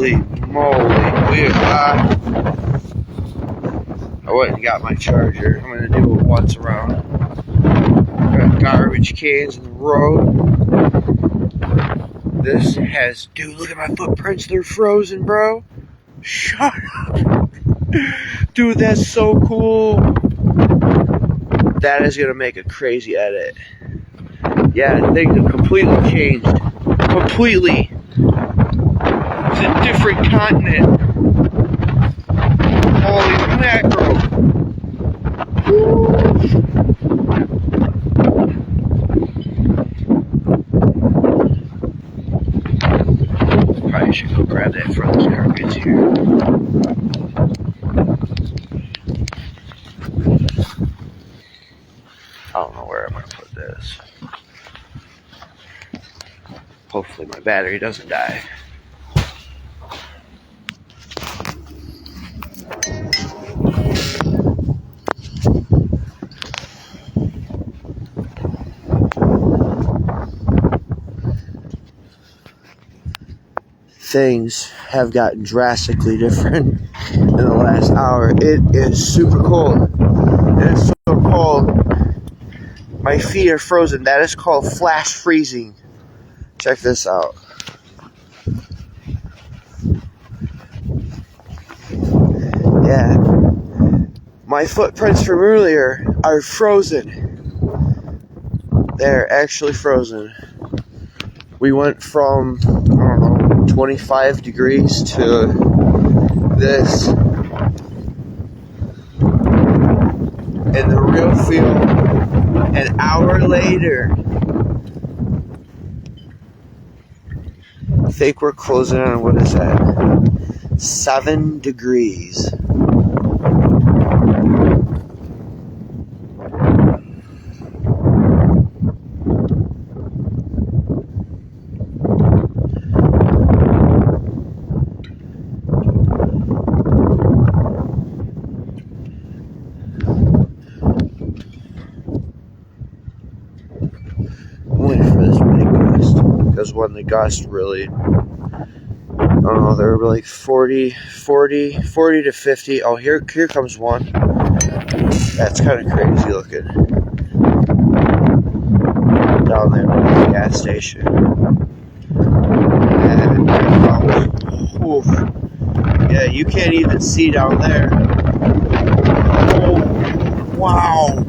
Holy moly. I went and got my charger. I'm going to do it once around. Got garbage cans in the road. This has... Dude, look at my footprints. They're frozen, bro. Shut up. Dude, that's so cool. That is going to make a crazy edit. Yeah, things have completely changed. Completely. It's a different continent. Holy mackerel. Probably should go grab that before this car gets here. I don't know where I'm going to put this. Hopefully my battery doesn't die. Things have gotten drastically different in the last hour. It is super cold. It is so cold. My feet are frozen. That is called flash freezing. Check this out. Yeah. My footprints from earlier are frozen. They're actually frozen. We went from, I don't know, 25 degrees to this. In the real feel, an hour later, I think we're closing on, what is that? 7 degrees. Because when the gust really, I don't know, they were like 40 to 50. Oh, here comes one. That's kind of crazy looking. Down there by the gas station. And, oof. Yeah, you can't even see down there. Oh, wow.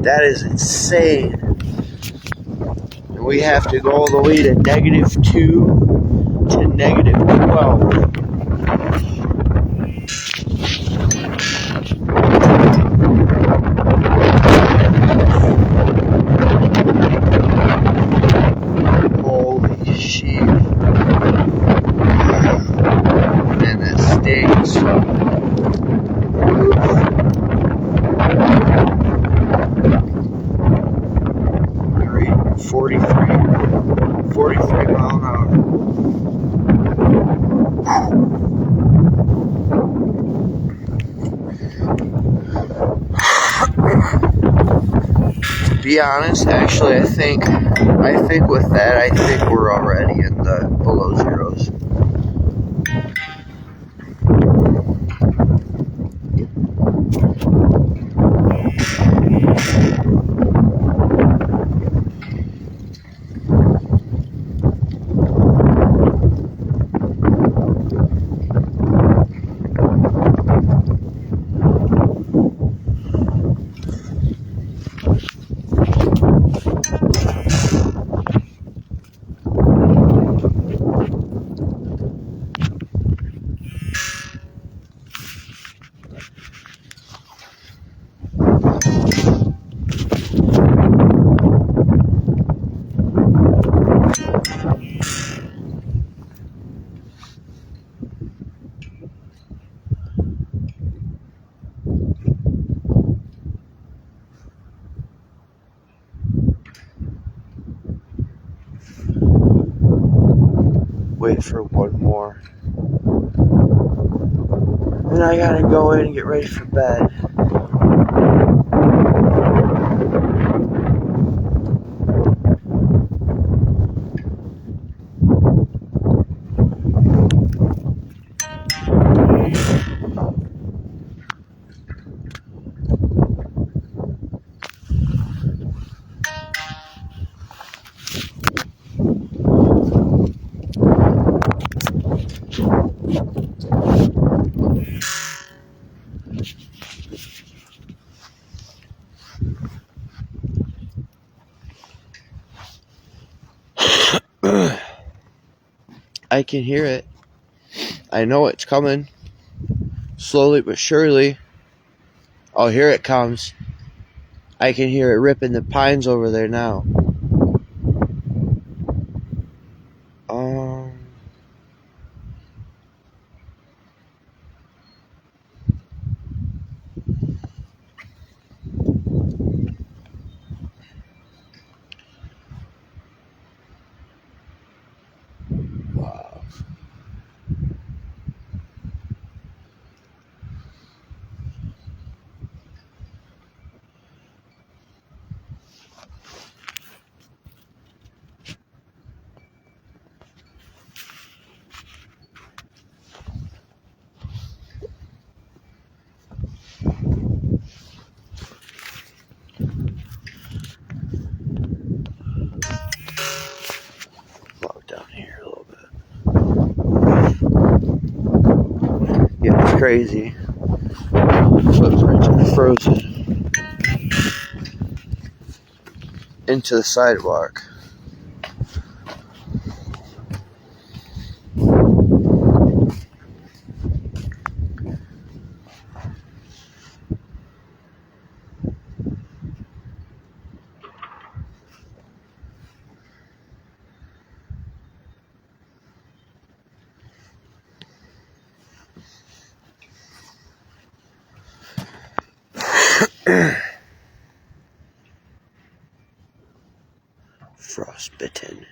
That is insane. And we have to go all the way to -2 to -12. Holy shit. Man, that stinks. 43 mile an hour. To be honest, actually, I think with that, I think we're already in the below zeros. Wait for one more. And I gotta go in and get ready for bed. I can hear it. I know it's coming. Slowly but surely. Oh, here it comes. I can hear it ripping the pines over there now. Wow. Walk down here a little bit. Yeah, it's crazy. Footprints are frozen into the sidewalk. Frostbitten.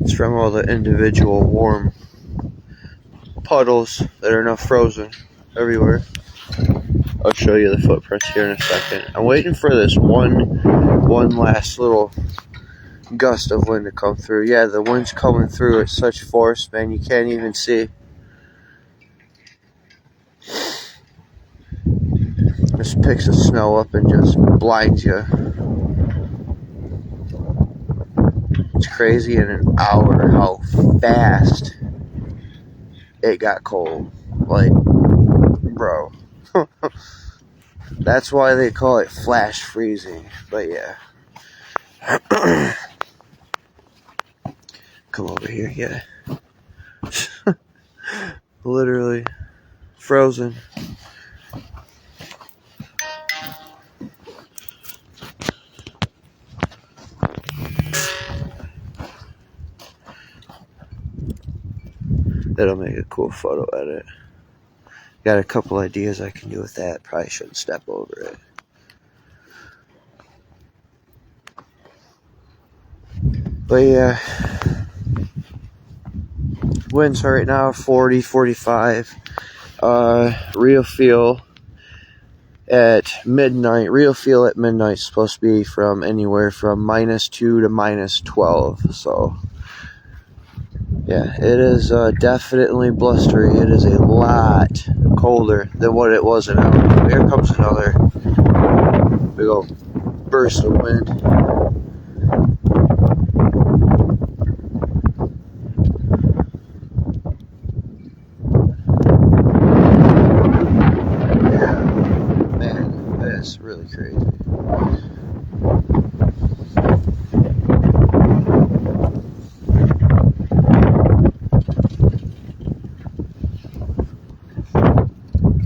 It's from all the individual warm puddles that are now frozen everywhere. I'll show you the footprints here in a second. I'm waiting for this one last little gust of wind to come through. Yeah, the wind's coming through at such force, man, you can't even see. Just picks the snow up and just blinds you. It's crazy in an hour how fast it got cold. Like, bro. That's why they call it flash freezing. But yeah. Come over here, yeah. Literally frozen. That'll make a cool photo edit. Got a couple ideas I can do with that. Probably shouldn't step over it. But yeah, winds right now 40, 45. Real feel at midnight. Real feel at midnight is supposed to be from anywhere from -2 to -12. So yeah, it is definitely blustery. It is a lot colder than what it was an hour ago. Here comes another big old burst of wind. Yeah, man, that is really crazy.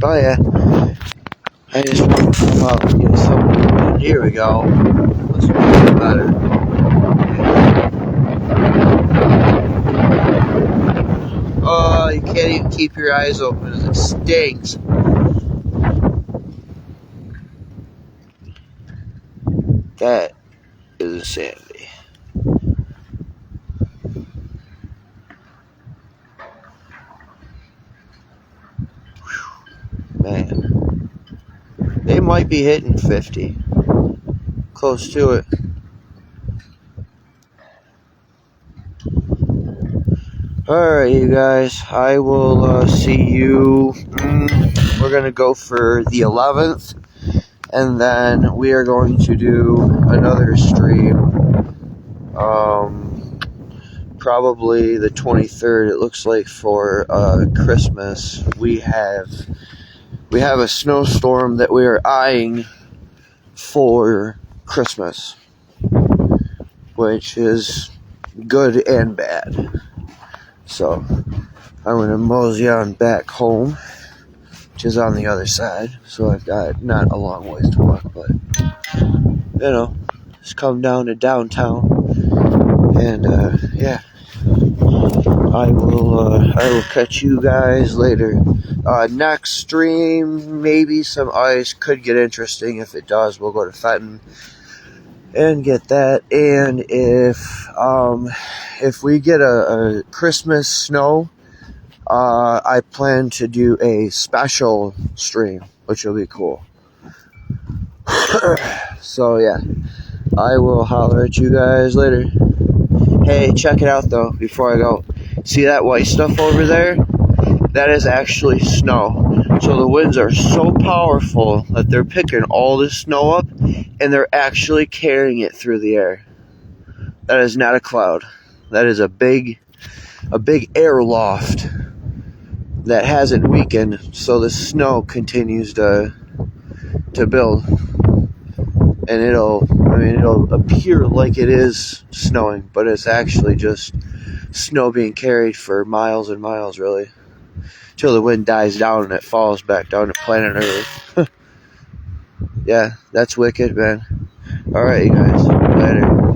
Oh yeah, I just want to come out and get some. Here we go. Let's feel better. Oh, you can't even keep your eyes open as it stinks. That is insanity. Man, they might be hitting 50. Close to it. Alright, you guys. I will see you. We're going to go for the 11th. And then we are going to do another stream. Probably the 23rd. It looks like for Christmas. We have a snowstorm that we are eyeing for Christmas, which is good and bad. So I'm going to mosey on back home, which is on the other side. So I've got not a long ways to walk, but just come down to downtown, and yeah, I will catch you guys later. Next stream, maybe some ice could get interesting. If it does, we'll go to Fenton and get that. And if we get a Christmas snow, I plan to do a special stream, which will be cool. So yeah, I will holler at you guys later. Hey, check it out though, before I go. See that white stuff over there? That is actually snow. So the winds are so powerful that they're picking all this snow up and they're actually carrying it through the air. That is not a cloud. That is a big air loft that hasn't weakened, so the snow continues to build. And it'll appear like it is snowing, but it's actually just snow being carried for miles and miles, really, till the wind dies down and it falls back down to planet Earth. Yeah, that's wicked, man. Alright, you guys. Later.